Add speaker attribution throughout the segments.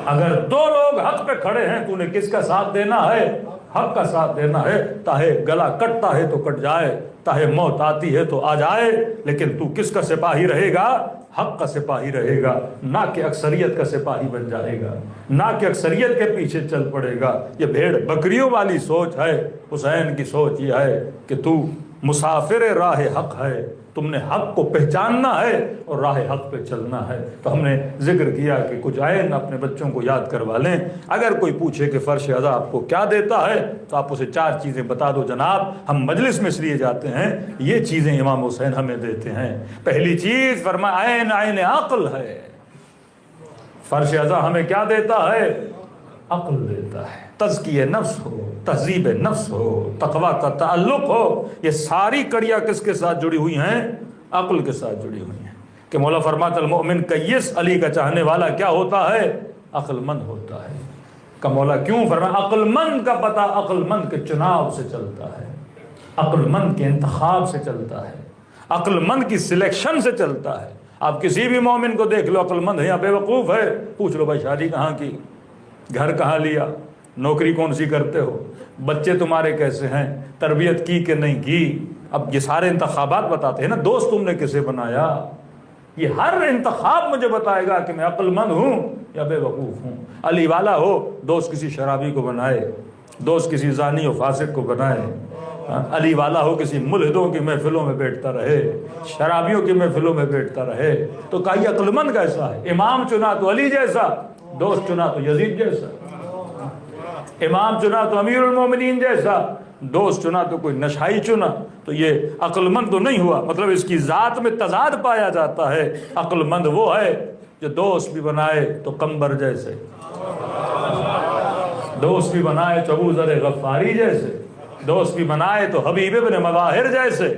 Speaker 1: اگر دو لوگ حق پہ کھڑے ہیں تو انہیں کس کا ساتھ دینا ہے؟ حق کا ساتھ دینا ہے. تاہے گلا کٹتا ہے تو کٹ جائے، تاہے موت آتی ہے تو آ جائے، لیکن تو کس کا سپاہی رہے گا؟ حق کا سپاہی رہے گا، نہ کہ اکثریت کا سپاہی بن جائے گا، نہ کہ اکثریت کے پیچھے چل پڑے گا. یہ بھیڑ بکریوں والی سوچ ہے. حسین کی سوچ یہ ہے کہ تو مسافر راہ حق ہے، تم نے حق کو پہچاننا ہے اور راہ حق پہ چلنا ہے. تو ہم نے ذکر کیا کہ کچھ عین اپنے بچوں کو یاد کروا لیں. اگر کوئی پوچھے کہ فرش عزا آپ کو کیا دیتا ہے تو آپ اسے 4 چیزیں بتا دو. جناب ہم مجلس میں اس لیے جاتے ہیں، یہ چیزیں امام حسین ہمیں دیتے ہیں. پہلی چیز فرمایا عین عقل ہے. فرش عزا ہمیں کیا دیتا ہے؟ عقل دیتا ہے. تزکیہ نفس ہو، تہذیب نفس ہو، تقوی کا تعلق ہو، یہ ساری کڑیاں کس کے ساتھ جڑی ہوئی ہیں؟ عقل کے ساتھ جڑی ہوئی ہیں. کہ مولا فرماتا المؤمن کیس، علی کا چاہنے والا کیا ہوتا ہے؟ عقل مند ہوتا ہے. کہ مولا کیوں فرمایا عقل مند کا پتہ عقل مند کے چناؤ سے چلتا ہے، عقل مند کے انتخاب سے چلتا ہے، عقل مند کی سلیکشن سے چلتا ہے. آپ کسی بھی مومن کو دیکھ لو، عقل مند ہے یا بے وقوف ہے، پوچھ لو بھائی شادی کہاں کی، گھر کہاں لیا، نوکری کون سی کرتے ہو، بچے تمہارے کیسے ہیں، تربیت کی کہ نہیں کی. اب یہ سارے انتخابات بتاتے ہیں نا، دوست تم نے کسے بنایا. یہ ہر انتخاب مجھے بتائے گا کہ میں عقل مند ہوں یا بے وقوف ہوں. علی والا ہو، دوست کسی شرابی کو بنائے، دوست کسی زانی و فاسق کو بنائے. علی والا ہو، کسی ملحدوں کی محفلوں میں بیٹھتا رہے، شرابیوں کی محفلوں میں بیٹھتا رہے. تو کہا یہ عقل مند کیسا ہے؟ امام چنا تو علی جیسا، دوست چنا تو یزید جیسا. امام چنا تو امیر المومنین جیسا، دوست چنا تو کوئی نشائی چنا. تو یہ عقل مند تو نہیں ہوا. مطلب اس کی ذات میں تضاد پایا جاتا ہے. عقل مند وہ ہے جو دوست بھی بنائے تو قمبر جیسے، دوست بھی بنائے تو ابو ذر غفاری جیسے، دوست بھی بنائے تو حبیب ابن مظاہر جیسے.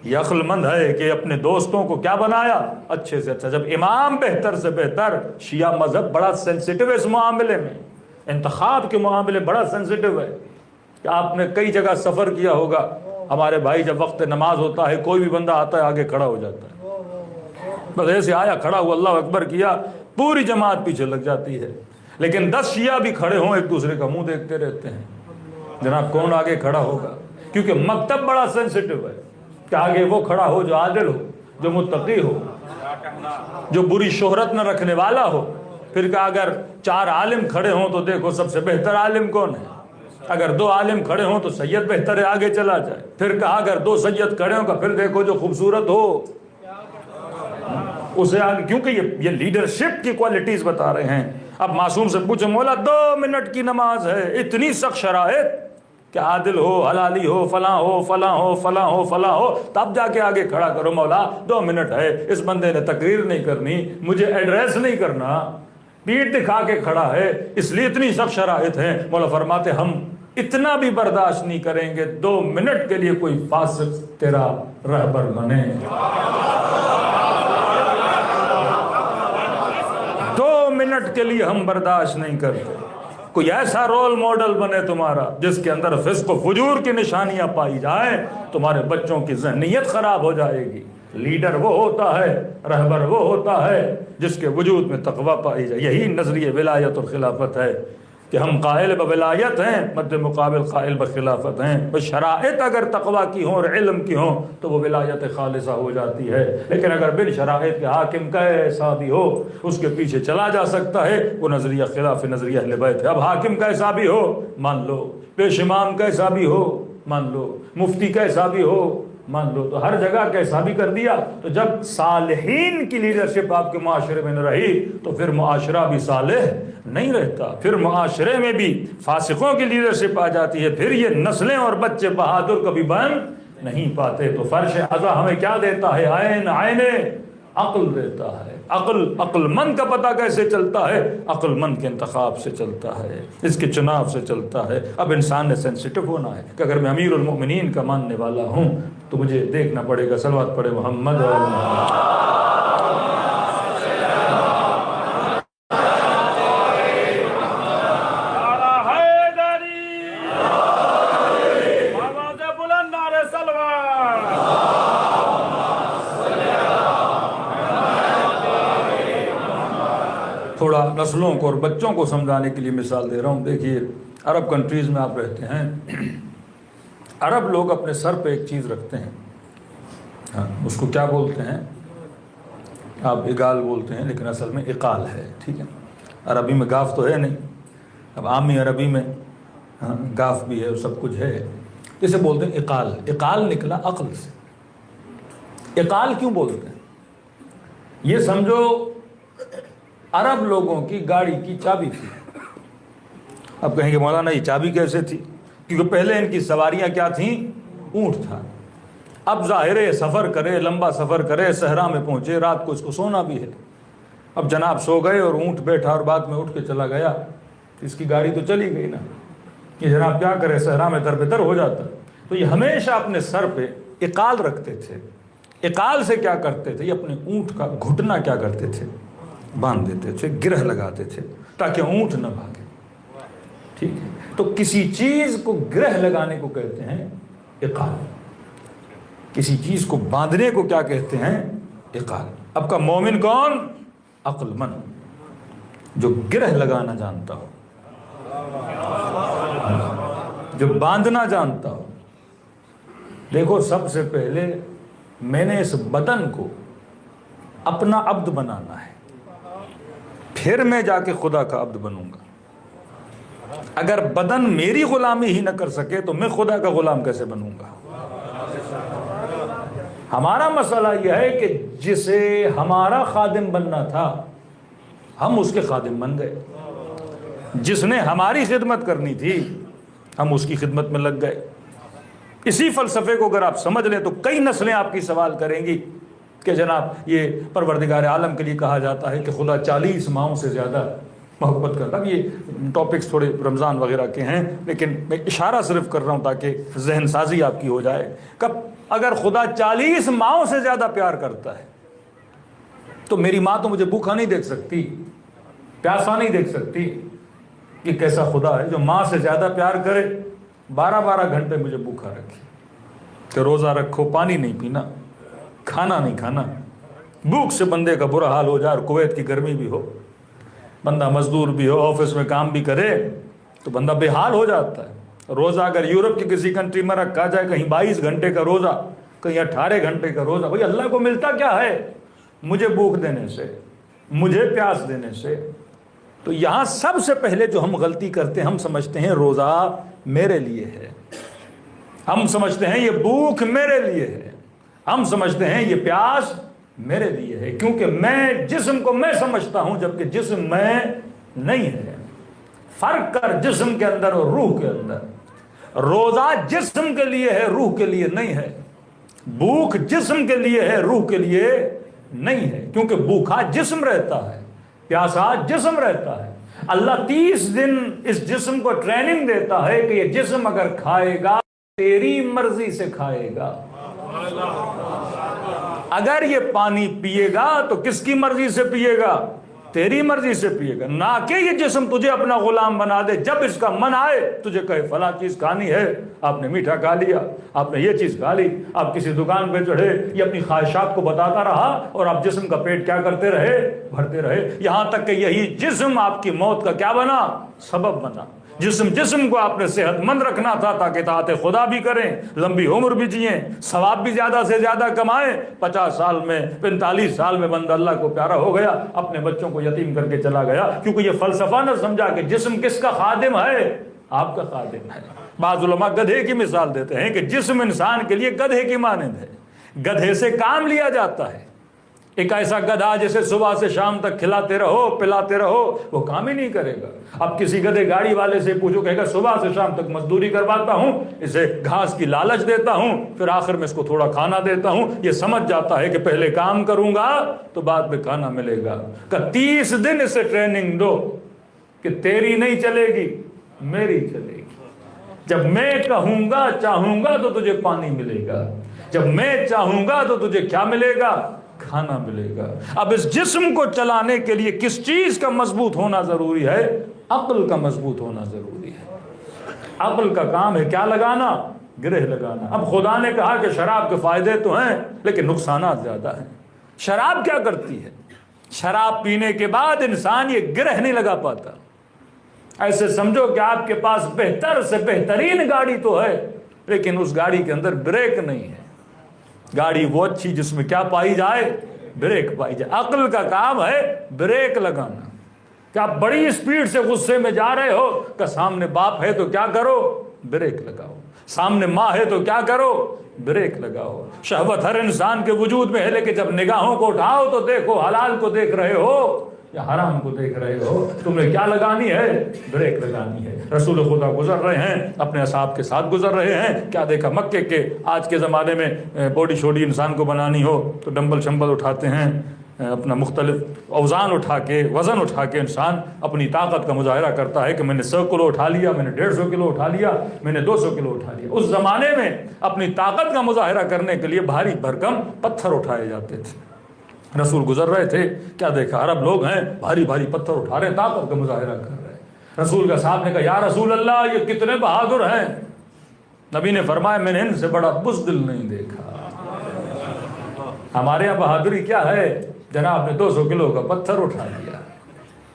Speaker 1: یہ عقل مند ہے کہ اپنے دوستوں کو کیا بنایا؟ اچھے سے اچھا. جب امام بہتر سے بہتر، شیعہ مذہب بڑا سینسیٹیو ہے اس معاملے میں، انتخاب کے معاملے بڑا سینسیٹیو ہے. کہ آپ نے کئی جگہ سفر کیا ہوگا، ہمارے بھائی جب وقت نماز ہوتا ہے کوئی بھی بندہ آتا ہے آگے کھڑا ہو جاتا ہے، بس ایسے آیا کھڑا ہوا اللہ اکبر کیا، پوری جماعت پیچھے لگ جاتی ہے. لیکن 10 شیعہ بھی کھڑے ہوں ایک دوسرے کا منہ دیکھتے رہتے ہیں، جناب کون آگے کھڑا ہوگا. کیونکہ مکتب بڑا سینسیٹیو ہے کہ آگے وہ کھڑا ہو جو عادل ہو، جو متقی ہو، جو بری شہرت نہ رکھنے والا ہو. پھر کہ اگر 4 عالم کھڑے ہوں تو دیکھو سب سے بہتر عالم کون ہے. اگر 2 عالم کھڑے ہوں تو سید بہتر ہے، آگے چلا جائے. پھر کہا اگر 2 سید کھڑے ہوں پھر دیکھو جو خوبصورت ہو اسے آگے. کیونکہ یہ لیڈرشپ کی کوالٹیز بتا رہے ہیں. اب معصوم سے پوچھو مولا 2 منٹ کی نماز ہے، اتنی سخت شرائط کہ عادل ہو، حلالی ہو، فلاں ہو، فلاں ہو، فلاں ہو، فلاں ہو، تب جا کے آگے کھڑا کرو. مولا 2 منٹ ہے، اس بندے نے تقریر نہیں کرنی، مجھے ایڈریس نہیں کرنا، پیٹ دکھا کے کھڑا ہے، اس لیے اتنی سخت شرائط ہیں. مولا فرماتے ہم اتنا بھی برداشت نہیں کریں گے 2 منٹ کے لیے کوئی فاسق تیرا رہبر بنے. 2 منٹ کے لیے ہم برداشت نہیں کرتے. کوئی ایسا رول ماڈل بنے تمہارا جس کے اندر فسق و فجور کی نشانیاں پائی جائیں، تمہارے بچوں کی ذہنیت خراب ہو جائے گی. لیڈر وہ ہوتا ہے، رہبر وہ ہوتا ہے جس کے وجود میں تقوی پائی جائے. یہی نظریہ ولایت اور خلافت ہے کہ ہم قائل بولایت ہیں، مد مقابل قائل بخلافت ہیں. وہ شرائط اگر تقوی کی ہوں اور علم کی ہوں تو وہ ولایت خالصہ ہو جاتی ہے. لیکن اگر بن شرائط کے حاکم کیسا بھی ہو اس کے پیچھے چلا جا سکتا ہے، وہ نظریہ خلاف نظریہ اہل بیت ہے. اب حاکم کیسا بھی ہو مان لو، پیش امام کیسا بھی ہو مان لو، مفتی کیسا بھی ہو مان لو، تو ہر جگہ کیسا بھی کر دیا. تو جب صالحین کی لیڈرشپ آپ کے معاشرے میں نہ رہی تو پھر معاشرہ بھی صالح نہیں رہتا، پھر معاشرے میں بھی فاسقوں کی لیڈرشپ آ جاتی ہے، پھر یہ نسلیں اور بچے بہادر کبھی بن نہیں پاتے. تو فرش عزا ہمیں کیا دیتا ہے؟ عین عقل دیتا ہے. عقل مند کا پتہ کیسے چلتا ہے؟ عقل مند کے انتخاب سے چلتا ہے، اس کے چناؤ سے چلتا ہے. اب انسان نے سینسیٹیو ہونا ہے کہ اگر میں امیر المؤمنین کا ماننے والا ہوں تو مجھے دیکھنا پڑے گا. صلوات پڑھے محمد. تھوڑا نسلوں کو اور بچوں کو سمجھانے کے لیے مثال دے رہا ہوں. دیکھیے عرب کنٹریز میں آپ رہتے ہیں, عرب لوگ اپنے سر پہ ایک چیز رکھتے ہیں, ہاں اس کو کیا بولتے ہیں, آپ اگال بولتے ہیں لیکن اصل میں اقال ہے, ٹھیک ہے. عربی میں گاف تو ہے نہیں, اب عامی عربی میں گاف بھی ہے اور سب کچھ ہے, جسے بولتے ہیں اقال. اقال نکلا عقل سے. اقال کیوں بولتے ہیں؟ یہ سمجھو عرب لوگوں کی گاڑی کی چابی تھی. اب کہیں گے مولانا یہ چابی کیسے تھی؟ کیونکہ پہلے ان کی سواریاں کیا تھیں؟ اونٹ تھا. اب ظاہر ہے سفر کرے, لمبا سفر کرے, صحرا میں پہنچے, رات کو اس کو سونا بھی ہے. اب جناب سو گئے اور اونٹ بیٹھا اور بعد میں اٹھ کے چلا گیا, اس کی گاڑی تو چلی گئی نا. یہ جناب کیا کرے, صحرا میں تر بتر ہو جاتا. تو یہ ہمیشہ اپنے سر پہ اقال رکھتے تھے. اقال سے کیا کرتے تھے, یہ اپنے اونٹ کا گھٹنا کیا کرتے تھے, باندھ دیتے تھے, گرہ لگاتے تھے تاکہ اونٹ نہ بھاگے. ٹھیک ہے, تو کسی چیز کو گرہ لگانے کو کہتے ہیں اقال, کسی چیز کو باندھنے کو کیا کہتے ہیں, اقال. اب کا مومن کون؟ عقل مند, جو گرہ لگانا جانتا ہو, جو باندھنا جانتا ہو. دیکھو سب سے پہلے میں نے اس بدن کو اپنا عبد بنانا ہے, پھر میں جا کے خدا کا عبد بنوں گا. اگر بدن میری غلامی ہی نہ کر سکے تو میں خدا کا غلام کیسے بنوں گا؟ ہمارا مسئلہ یہ ہے کہ جسے ہمارا خادم بننا تھا ہم اس کے خادم بن گئے, جس نے ہماری خدمت کرنی تھی ہم اس کی خدمت میں لگ گئے. اسی فلسفے کو اگر آپ سمجھ لیں تو کئی نسلیں آپ کی سوال کریں گی کہ جناب یہ پروردگار عالم کے لیے کہا جاتا ہے کہ خدا 40 ماہوں سے زیادہ محبت کرتا. اب یہ ٹاپکس تھوڑے رمضان وغیرہ کے ہیں لیکن میں اشارہ صرف کر رہا ہوں تاکہ ذہن سازی آپ کی ہو جائے. کب اگر خدا 40 ماہوں سے زیادہ پیار کرتا ہے تو میری ماں تو مجھے بھوکا نہیں دیکھ سکتی, پیاسا نہیں دیکھ سکتی. یہ کیسا خدا ہے جو ماں سے زیادہ پیار کرے, 12 گھنٹے مجھے بھوکا رکھے, کہ روزہ رکھو, پانی نہیں پینا, کھانا نہیں کھانا. بھوک سے بندے کا برا حال ہو جائے, اور کویت کی گرمی بھی ہو, بندہ مزدور بھی ہو, آفس میں کام بھی کرے تو بندہ بے حال ہو جاتا ہے. روزہ اگر یورپ کی کسی کنٹری میں رکھا جائے, کہیں 22 گھنٹے کا روزہ, کہیں 18 گھنٹے کا روزہ, بھئی اللہ کو ملتا کیا ہے مجھے بھوک دینے سے, مجھے پیاس دینے سے. تو یہاں سب سے پہلے جو ہم غلطی کرتے ہیں, ہم سمجھتے ہیں روزہ میرے لیے ہے, ہم سمجھتے ہیں یہ بھوک میرے لیے ہے, ہم سمجھتے ہیں یہ پیاس میرے لیے ہے, کیونکہ میں جسم کو میں سمجھتا ہوں جبکہ جسم میں نہیں ہے. فرق کر جسم کے اندر اور روح کے اندر. روزہ جسم کے لیے ہے, روح کے لیے نہیں ہے. بھوک جسم کے لیے ہے, روح کے لیے نہیں ہے, کیونکہ بھوکا جسم رہتا ہے, پیاسا جسم رہتا ہے. اللہ 30 دن اس جسم کو ٹریننگ دیتا ہے کہ یہ جسم اگر کھائے گا تیری مرضی سے کھائے گا, اگر یہ پانی پیے گا تو کس کی مرضی سے پیے گا, تیری مرضی سے پیے گا, نہ کہ یہ جسم تجھے اپنا غلام بنا دے. جب اس کا من آئے تجھے کہے فلاں چیز کھانی ہے, آپ نے میٹھا کھا لیا, آپ نے یہ چیز کھا لی, آپ کسی دکان پہ چڑھے, یہ اپنی خواہشات کو بتاتا رہا اور آپ جسم کا پیٹ کیا کرتے رہے, بھرتے رہے, یہاں تک کہ یہی جسم آپ کی موت کا کیا بنا, سبب بنا. جسم کو آپ نے صحت مند رکھنا تھا تاکہ اطاعت خدا بھی کریں, لمبی عمر بھی جئیں, ثواب بھی زیادہ سے زیادہ کمائیں. 50 سال میں 45 سال میں بندہ اللہ کو پیارا ہو گیا, اپنے بچوں کو یتیم کر کے چلا گیا, کیونکہ یہ فلسفہ نہ سمجھا کہ جسم کس کا خادم ہے, آپ کا خادم ہے. بعض علماء گدھے کی مثال دیتے ہیں کہ جسم انسان کے لیے گدھے کی مانند ہے, گدھے سے کام لیا جاتا ہے. ایک ایسا گدھا جسے صبح سے شام تک کھلاتے رہو پلاتے رہو وہ کام ہی نہیں کرے گا. اب کسی گدھے گاڑی والے سے پوچھو, کہے گا صبح سے شام تک مزدوری کرواتا ہوں, اسے گھاس کی لالچ دیتا ہوں, پھر آخر میں اس کو تھوڑا کھانا دیتا ہوں. یہ سمجھ جاتا ہے کہ پہلے کام کروں گا تو بعد میں کھانا ملے گا. کہ 30 دن اسے ٹریننگ دو کہ تیری نہیں چلے گی, میری چلے گی. جب میں کہوں گا چاہوں گا تو تجھے پانی ملے گا, جب میں چاہوں گا تو تجھے کیا ملے گا, کھانا ملے گا. اب اس جسم کو چلانے کے لیے کس چیز کا مضبوط ہونا ضروری ہے, عقل کا مضبوط ہونا ضروری ہے. عقل کا کام ہے کیا لگانا, گرہ لگانا. اب خدا نے کہا کہ شراب کے فائدے تو ہیں لیکن نقصانات زیادہ ہیں. شراب کیا کرتی ہے, شراب پینے کے بعد انسان یہ گرہ نہیں لگا پاتا. ایسے سمجھو کہ آپ کے پاس بہتر سے بہترین گاڑی تو ہے لیکن اس گاڑی کے اندر بریک نہیں ہے. گاڑی وہ اچھی جس میں کیا پائی جائے؟ بریک پائی جائے. عقل کا کام ہے بریک لگانا. کہ آپ بڑی اسپیڈ سے غصے میں جا رہے ہو کہ سامنے باپ ہے تو کیا کرو؟ بریک لگاؤ. سامنے ماں ہے تو کیا کرو؟ بریک لگاؤ. شہوت ہر انسان کے وجود میں ہے لیکن جب نگاہوں کو اٹھاؤ تو دیکھو حلال کو دیکھ رہے ہو یا حرام کو دیکھ رہے ہو. تمہیں کیا لگانی ہے؟ بریک لگانی ہے. رسول خدا گزر رہے ہیں اپنے اصحاب کے ساتھ گزر رہے ہیں. کیا دیکھا مکے کے. آج کے زمانے میں باڈی شوڈی انسان کو بنانی ہو تو ڈمبل شمبل اٹھاتے ہیں, اپنا مختلف اوزان اٹھا کے وزن اٹھا کے انسان اپنی طاقت کا مظاہرہ کرتا ہے کہ میں نے 100 کلو اٹھا لیا, میں نے 150 کلو اٹھا لیا, میں نے 200 کلو اٹھا لیا. اس زمانے میں اپنی طاقت کا مظاہرہ کرنے کے لیے بھاری بھرکم پتھر اٹھائے جاتے تھے. رسول گزر رہے تھے, کیا دیکھا عرب لوگ ہیں بھاری بھاری پتھر اٹھا رہے ہیں, طاقت کا مظاہرہ کر رہے ہیں. رسول کا صاحب نے کہا یا رسول اللہ یہ کتنے بہادر ہیں. نبی نے فرمایا میں نے ان سے بڑا بزدل نہیں دیکھا. ہمارے یہاں بہادری کیا ہے؟ جناب نے 200 کلو کا پتھر اٹھا لیا.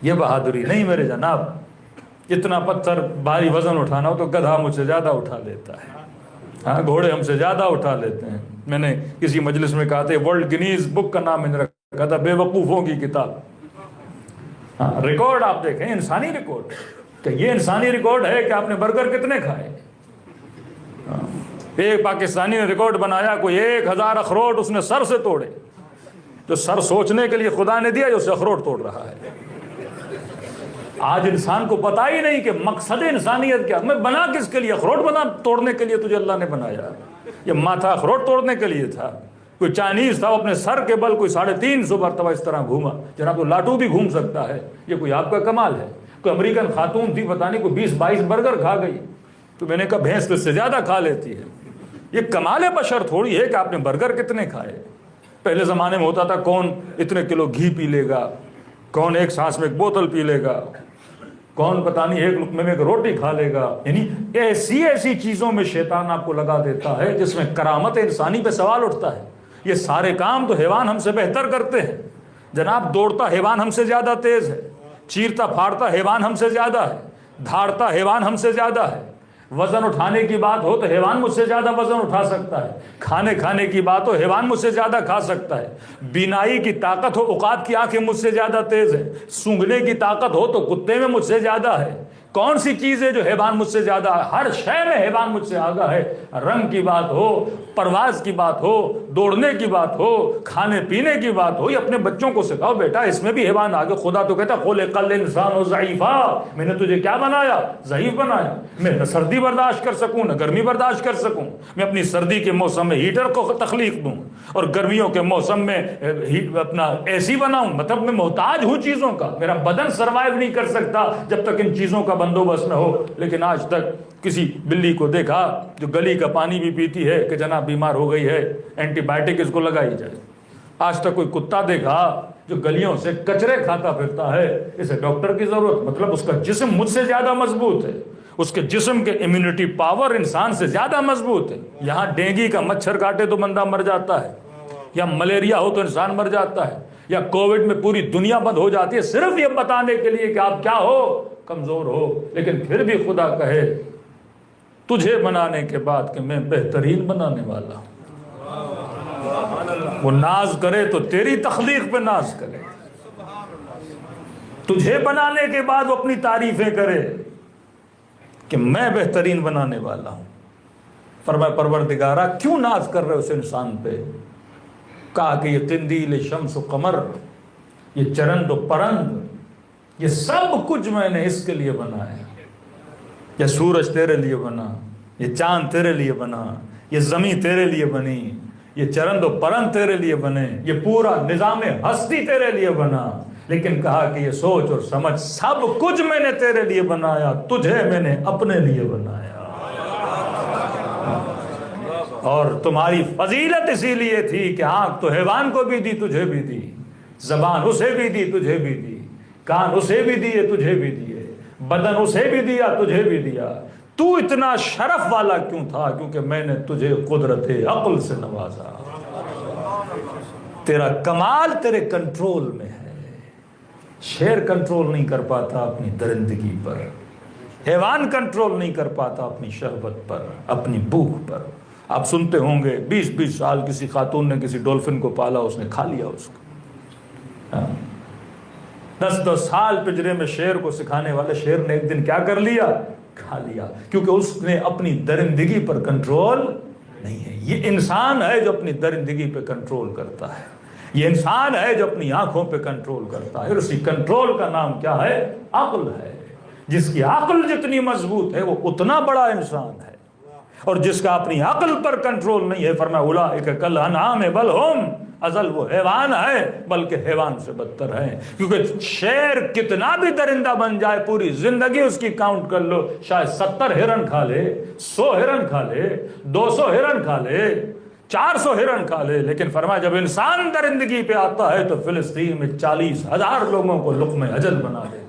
Speaker 1: یہ بہادری نہیں میرے جناب. اتنا پتھر بھاری وزن اٹھانا ہو تو گدھا مجھ سے زیادہ اٹھا لیتا ہے. ہاں گھوڑے ہم سے زیادہ اٹھا لیتے ہیں. میں نے کسی مجلس میں کہا تھا ورلڈ گنیز بک کا نام میں نے رکھا تھا بے وقوفوں کی کتاب. ہاں ریکارڈ آپ دیکھیں انسانی ریکارڈ کہ یہ انسانی ریکارڈ ہے کہ آپ نے برگر کتنے کھائے. ایک پاکستانی نے ریکارڈ بنایا کوئی 1000 اخروٹ اس نے سر سے توڑے. جو سر سوچنے کے لیے خدا نے دیا جو اسے اخروٹ توڑ رہا ہے. آج انسان کو پتا ہی نہیں کہ مقصد انسانیت کیا. میں بنا کس کے لیے؟ اخروٹ بنا توڑنے کے لیے تجھے اللہ نے بنایا. یہ ماتھا اخروٹ توڑنے کے لیے تھا. کوئی چائنیز تھا وہ اپنے سر کے بل کوئی 350 مرتبہ اس طرح گھوما. جناب تو لاٹو بھی گھوم سکتا ہے. یہ کوئی آپ کا کمال ہے؟ کوئی امریکن خاتون تھی پتہ نہیں کوئی 20-22 برگر کھا گئی. تو میں نے کہا بھینس تو اس سے زیادہ کھا لیتی ہے. یہ کمال بشر تھوڑی ہے کہ آپ نے برگر کتنے کھائے. پہلے زمانے میں ہوتا تھا کون اتنے کلو گھی پی لے گا, کون ایک سانس میں ایک بوتل پی لے گا, کون پتہ نہیں ایک لقمے میں ایک روٹی کھا لے گا. یعنی ایسی چیزوں میں شیطان آپ کو لگا دیتا ہے جس میں کرامت انسانی پہ سوال اٹھتا ہے. یہ سارے کام تو حیوان ہم سے بہتر کرتے ہیں. جناب دوڑتا حیوان ہم سے زیادہ تیز ہے, چیرتا پھاڑتا حیوان ہم سے زیادہ ہے, دھاڑتا حیوان ہم سے زیادہ ہے. وزن اٹھانے کی بات ہو تو حیوان مجھ سے زیادہ وزن اٹھا سکتا ہے. کھانے کی بات ہو حیوان مجھ سے زیادہ کھا سکتا ہے. بینائی کی طاقت ہو عقاد کی آنکھیں مجھ سے زیادہ تیز ہے. سونگھنے کی طاقت ہو تو کتے میں مجھ سے زیادہ ہے. کون سی چیز ہے جو حیوان مجھ سے زیادہ ہے؟ ہر شے میں حیوان مجھ سے آگاہ ہے. رنگ کی بات ہو, پرواز کی بات ہو, دوڑنے کی بات ہو, کھانے پینے کی بات ہو. یہ اپنے بچوں کو سکھاؤ بیٹا اس میں بھی حیوان آگے. خدا تو کہتا خلق الانسان ضعیفا, میں نے تجھے کیا بنایا؟ ضعیف بنایا. میں نہ سردی برداشت کر سکوں نہ گرمی برداشت کر سکوں. میں اپنی سردی کے موسم میں ہیٹر کو تخلیق دوں اور گرمیوں کے موسم میں اپنا اے سی بناؤں. مطلب میں محتاج ہوں چیزوں کا. میرا بدن سروائیو نہیں کر سکتا جب تک ان چیزوں کا بندوبست نہ ہو. لیکن آج تک کسی بلی کو دیکھا جو گلی کا پانی بھی پیتی ہے کہ جناب بیمار ہو گئی ہے اینٹی بائیوٹک اس کو لگائی جائے. آج تک کوئی کتا دیکھا جو گلیوں سے کچرے کھاتا پھرتا ہے اسے ڈاکٹر کی ضرورت. مطلب اس کا جسم مجھ سے زیادہ مضبوط ہے. اس کے جسم کے امیونٹی پاور انسان سے زیادہ مضبوط ہے. یہاں ڈینگی کا مچھر کاٹے تو بندہ مر جاتا ہے, یا ملیریا ہو تو انسان مر جاتا ہے, یا کووڈ میں پوری دنیا بند ہو جاتی ہے صرف یہ بتانے کے لیے کہ آپ کیا ہو, کمزور ہو. لیکن پھر بھی خدا کہے تجھے بنانے کے بعد کہ میں بہترین بنانے والا ہوں. وہ ناز کرے تو تیری تخلیق پہ ناز کرے. تجھے بنانے کے بعد وہ اپنی تعریفیں کرے کہ میں بہترین بنانے والا ہوں. فرمایا پروردگارا کیوں ناز کر رہے اس انسان پہ؟ کہا کہ یہ قندیل شمس و قمر, یہ چرند و پرند, یہ سب کچھ میں نے اس کے لیے بنایا. یہ سورج تیرے لیے بنا, یہ چاند تیرے لیے بنا, یہ زمین تیرے لیے بنی, یہ چرند و پرند تیرے لیے بنے, یہ پورا نظام ہستی تیرے لیے بنا. لیکن کہا کہ یہ سوچ اور سمجھ سب کچھ میں نے تیرے لیے بنایا, تجھے میں نے اپنے لیے بنایا. اور تمہاری فضیلت اسی لیے تھی کہ آنکھ تو حیوان کو بھی دی تجھے بھی دی, زبان اسے بھی دی تجھے بھی دی, کان اسے بھی دیے تجھے بھی دیے, بدن اسے بھی دیا تجھے بھی دیا. تو اتنا شرف والا کیوں تھا؟ کیونکہ میں نے تجھے قدرت عقل سے نوازا. تیرا کمال تیرے کنٹرول میں ہے. شیر کنٹرول نہیں کر پاتا اپنی درندگی پر، حیوان کنٹرول نہیں کر پاتا اپنی شہوت پر، اپنی بھوک پر۔ آپ سنتے ہوں گے 20-20 سال کسی خاتون نے کسی ڈولفن کو پالا، اس نے کھا لیا اس کو۔ 10-10 سال پنجرے میں شیر کو سکھانے والے شیر نے ایک دن کیا کر لیا؟ کھا لیا، کیونکہ اس نے اپنی درندگی پر کنٹرول نہیں ہے۔ یہ انسان ہے جو اپنی درندگی پہ کنٹرول کرتا ہے، یہ انسان ہے جو اپنی آنکھوں پہ کنٹرول کرتا ہے، اور اسی کنٹرول کا نام کیا ہے؟ عقل ہے۔ جس کی عقل جتنی مضبوط ہے وہ اتنا بڑا انسان ہے، اور جس کا اپنی عقل پر کنٹرول نہیں ہے، فرمایا اولئک کالانعام بل ہم اضل، وہ حیوان ہے بلکہ حیوان سے بدتر ہے۔ کیونکہ شیر کتنا بھی درندہ بن جائے، پوری زندگی اس کی کاؤنٹ کر لو، شاید 70 ہرن کھا لے، 100 ہرن کھا لے، 200 ہرن کھا لے، 400 ہرن کھا لے، لیکن فرمایا جب انسان درندگی پہ آتا ہے تو فلسطین میں 40,000 لوگوں کو لقمہ اجل بنا دے۔